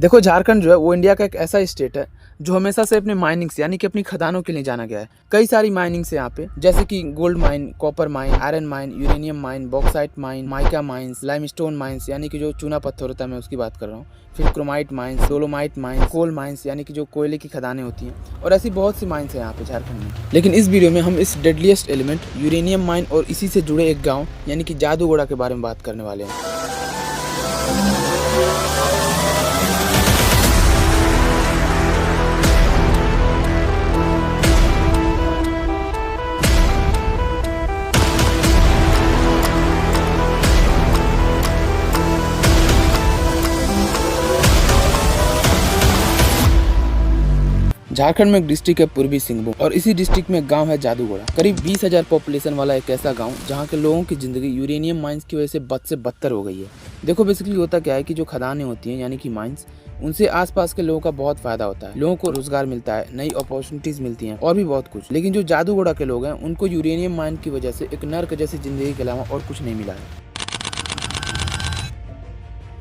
देखो झारखंड जो है वो इंडिया का एक ऐसा स्टेट है जो हमेशा से अपने माइनिंग्स यानी कि अपनी खदानों के लिए जाना गया है। कई सारी माइनिंग्स है यहाँ पे, जैसे कि gold mine, copper mine, iron mine, uranium mine, bauxite mine, mica mines, limestone mines यानी कि जो चूना पत्थर होता है मैं उसकी बात कर रहा हूँ, फिर chromite mines, dolomite mines, coal mines यानी कि जो कोयले की खदानें होती हैं, और ऐसी बहुत सी माइंस है यहाँ पे झारखंड में। लेकिन इस वीडियो में हम इस डेडलीस्ट एलिमेंट यूरेनियम माइन और इसी से जुड़े एक गाँव यानी कि जादूगोड़ा के बारे में बात करने वाले हैं। झारखंड में एक डिस्ट्रिक्ट है पूर्वी सिंहभूम, और इसी डिस्ट्रिक्ट में एक गांव है जादूगोड़ा। करीब 20,000 पॉपुलेशन वाला एक ऐसा गांव जहां के लोगों की जिंदगी यूरेनियम माइंस की वजह से बद से बदतर हो गई है। देखो बेसिकली होता क्या है कि जो खदानें होती हैं यानी कि माइंस, उनसे आसपास के लोगों का बहुत फायदा होता है, लोगों को रोजगार मिलता है, नई अपॉर्चुनिटीज मिलती हैं और भी बहुत कुछ। लेकिन जो जादूगोड़ा के लोग हैं उनको यूरेनियम माइन की वजह से एक नर्क जैसी जिंदगी के अलावा और कुछ नहीं मिला है।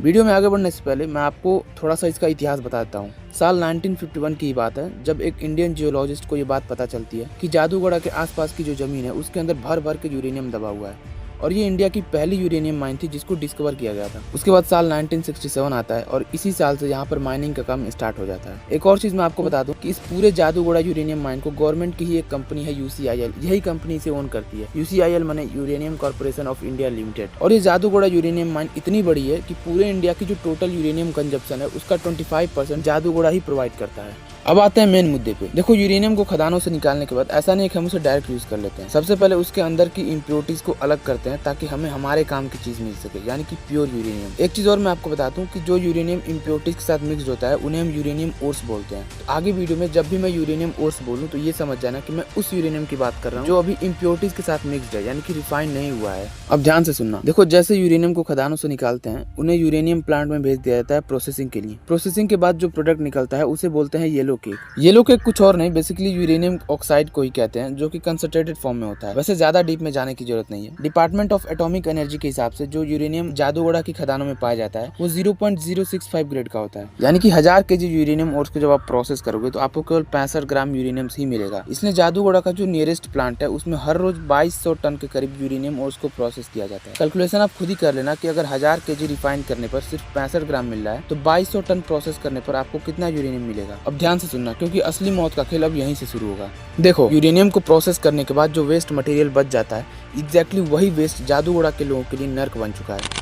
वीडियो में आगे बढ़ने से पहले मैं आपको थोड़ा सा इसका इतिहास बता देता हूँ। साल 1951 की बात है जब एक इंडियन जियोलॉजिस्ट को ये बात पता चलती है कि जादूगोड़ा के आसपास की जो जमीन है उसके अंदर भर भर के यूरेनियम दबा हुआ है, और ये इंडिया की पहली यूरेनियम माइन थी जिसको डिस्कवर किया गया था। उसके बाद साल 1967 आता है और इसी साल से यहाँ पर माइनिंग का काम स्टार्ट हो जाता है। एक और चीज मैं आपको बता दूं कि इस पूरे जादूगोड़ा यूरेनियम माइन को गवर्नमेंट की ही एक कंपनी है UCIL, यही कंपनी इसे ओन करती है। UCIL माने uranium corporation of India limited. और ये जादूगोड़ा यूरेनियम माइन इतनी बड़ी है कि पूरे इंडिया की जो टोटल यूरेनियम कंजप्शन है उसका 25% जादूगोड़ा ही प्रोवाइड करता है। अब आते हैं मेन मुद्दे पे। देखो यूरेनियम को खदानों से निकालने के बाद ऐसा नहीं है कि हम उसे डायरेक्ट यूज कर लेते हैं। सबसे पहले उसके अंदर की इम्प्योरिटीज को अलग करते हैं ताकि हमें हमारे काम की चीज मिल सके, यानी कि प्योर यूरेनियम। एक चीज और मैं आपको बता दूं कि जो यूरेनियम इम्प्योरिटीज के साथ मिक्स होता है उन्हें हम यूरेनियम ओर्स बोलते हैं। तो आगे वीडियो में जब भी मैं यूरेनियम ओर्स बोलूँ तो ये समझ जाना कि मैं उस यूरेनियम की बात कर रहा हूँ जो अभी इम्प्योरिटीज के साथ मिक्सड है, यानी कि रिफाइंड नहीं हुआ है। अब ध्यान से सुनना। देखो जैसे यूरेनियम को खदानों से निकालते हैं उन्हें यूरेनियम प्लांट में भेज दिया जाता है प्रोसेसिंग के लिए। प्रोसेसिंग के बाद जो प्रोडक्ट निकलता है उसे बोलते हैं येलो केक। येलो केक कुछ और नहीं, बेसिकली यूरेनियम ऑक्साइड को ही कहते हैं, जो कि कंसंट्रेटेड फॉर्म में होता है। वैसे ज्यादा डीप में जाने की जरूरत नहीं है। डिपार्टमेंट ऑफ एटॉमिक एनर्जी के हिसाब से जो यूरेनियम जादूगोड़ा की खदानों में पाया जाता है वो 0.065 ग्रेड का होता है, यानी कि 1000 kg यूरेनियम ओर्स को जब आप प्रोसेस करोगे तो आपको केवल 65 ग्राम यूरेनियम ही मिलेगा। इसलिए जादूगोड़ा का जो नियरेस्ट प्लांट है उसमें हर रोज 2200 टन के करीब यूरेनियम ओर्स को प्रोसेस किया जाता है। कैलकुलेशन आप खुद ही कर लेना कि अगर 1000 kg रिफाइन करने पर सिर्फ 65 ग्राम मिल रहा है तो 2200 टन प्रोसेस करने पर आपको कितना यूरेनियम मिलेगा। अब ध्यान से सुनना क्योंकि असली मौत का खेल अब यहीं से शुरू होगा। देखो यूरेनियम को प्रोसेस करने के बाद जो वेस्ट मटेरियल बच जाता है, एग्जैक्टली वही वेस्ट जादूगोड़ा के लोगों के लिए नर्क बन चुका है।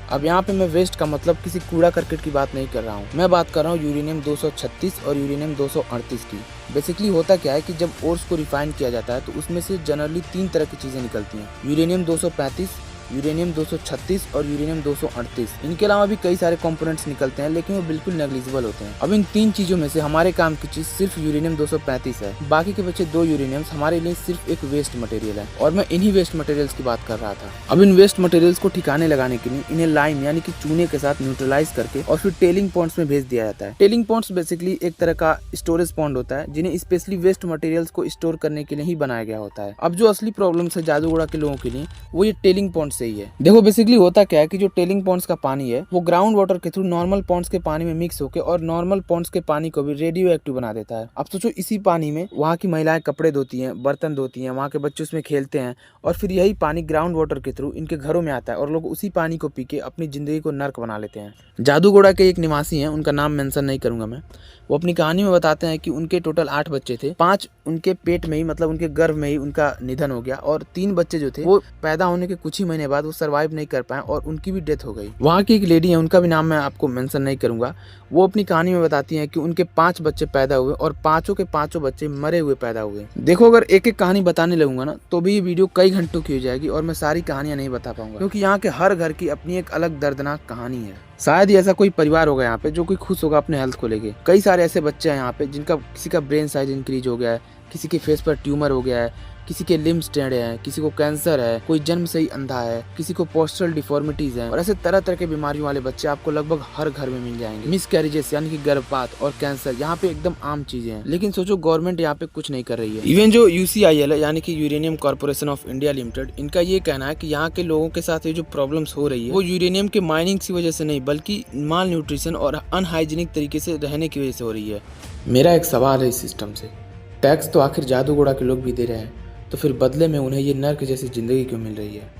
अब यहाँ पे मैं वेस्ट का मतलब किसी कूड़ा करकट की बात नहीं कर रहा हूँ, मैं बात कर रहा हूँ यूरेनियम 236 और यूरेनियम 238 की। बेसिकली होता क्या है कि जब ओर्स को रिफाइन किया जाता है तो उसमें से जनरली 3 तरह की चीजें निकलती हैं, यूरेनियम 235, यूरेनियम 236 और यूरेनियम 238। इनके अलावा भी कई सारे कंपोनेंट्स निकलते हैं लेकिन वो बिल्कुल नेग्लिजिबल होते हैं। अब इन 3 चीजों में से हमारे काम की चीज सिर्फ यूरेनियम 235 है, बाकी के बचे 2 यूरेनियम्स हमारे लिए सिर्फ एक वेस्ट मटेरियल है, और मैं इन्हीं वेस्ट मटेरियल्स की बात कर रहा था। अब इन वेस्ट मटेरियल्स को ठिकाने लगाने के लिए इन्हें लाइम यानी कि चूने के साथ न्यूट्रलाइज करके और फिर टेलिंग पॉन्ड्स में भेज दिया जाता है। टेलिंग पॉन्ड्स बेसिकली एक तरह का स्टोरेज पॉन्ड होता है जिन्हें स्पेशली वेस्ट मटेरियल्स को स्टोर करने के लिए ही बनाया गया होता है। अब जो असली प्रॉब्लम है जादूगोड़ा के लोगों के लिए वो ये टेलिंग पॉन्ड से ही है। देखो बेसिकली होता क्या है कि जो टेलिंग पॉन्ड्स का पानी है वो ग्राउंड वाटर के थ्रू नॉर्मल पॉन्ड्स के पानी में मिक्स होकर और नॉर्मल पॉन्ड्स के पानी को भी रेडियो एक्टिव बना देता है। अब सोचो इसी पानी में वहाँ की महिलाएं कपड़े धोती हैं, बर्तन धोती हैं, वहाँ के बच्चे उसमें खेलते हैं, और फिर यही पानी ग्राउंड वाटर के थ्रू इनके घरों में आता है और लोग उसी पानी को पी के अपनी जिंदगी को नर्क बना लेते हैं। जादूगोड़ा के एक निवासी हैं, उनका नाम मेंशन नहीं करूंगा मैं, वो अपनी कहानी में बताते हैं कि उनके टोटल 8 बच्चे थे। 5 उनके पेट में ही मतलब उनके गर्भ में ही उनका निधन हो गया, और 3 बच्चे जो थे वो पैदा होने के कुछ ही महीने बाद वो सर्वाइव नहीं कर पाए और उनकी भी डेथ हो गई। वहाँ की एक लेडी है, उनका भी नाम मैं आपको मेंशन नहीं करूंगा, वो अपनी कहानी में बताती हैं कि उनके 5 बच्चे पैदा हुए और पांचों के पांचों बच्चे मरे हुए पैदा हुए। देखो अगर एक एक कहानी बताने लगूंगा ना तो भी ये वीडियो कई घंटों की हो जाएगी और मैं सारी कहानियां नहीं बता पाऊंगा, क्योंकि यहाँ के हर घर की अपनी एक अलग दर्दनाक कहानी है। शायद ही ऐसा कोई परिवार होगा यहाँ पे जो कोई खुश होगा अपने हेल्थ को लेके। कई सारे ऐसे बच्चे हैं यहाँ पे जिनका किसी का ब्रेन साइज इंक्रीज हो गया है, किसी के फेस पर ट्यूमर हो गया है, किसी के लिम्स टेढ़े हैं, किसी को कैंसर है, कोई जन्म से ही अंधा है, किसी को पोस्टरल डिफॉर्मिटीज हैं और ऐसे तरह तरह के बीमारियों वाले बच्चे आपको लगभग हर घर में मिल जाएंगे। मिस कैरेजेस यानी कि गर्भपात और कैंसर यहाँ पे एकदम आम चीजें हैं, लेकिन सोचो गवर्नमेंट यहाँ पे कुछ नहीं कर रही है। इवन जो UCIL है यानी कि uranium corporation of India limited, इनका ये कहना है कि यहाँ के लोगों के साथ ये जो प्रॉब्लम्स हो रही है वो यूरेनियम के माइनिंग की वजह से नहीं बल्कि माल न्यूट्रिशन और अनहाइजीनिक तरीके से रहने की वजह से हो रही है। मेरा एक सवाल है इस सिस्टम से, टैक्स तो आखिर जादूगोड़ा के लोग भी दे रहे हैं, तो फिर बदले में उन्हें ये नर्क जैसी जिंदगी क्यों मिल रही है?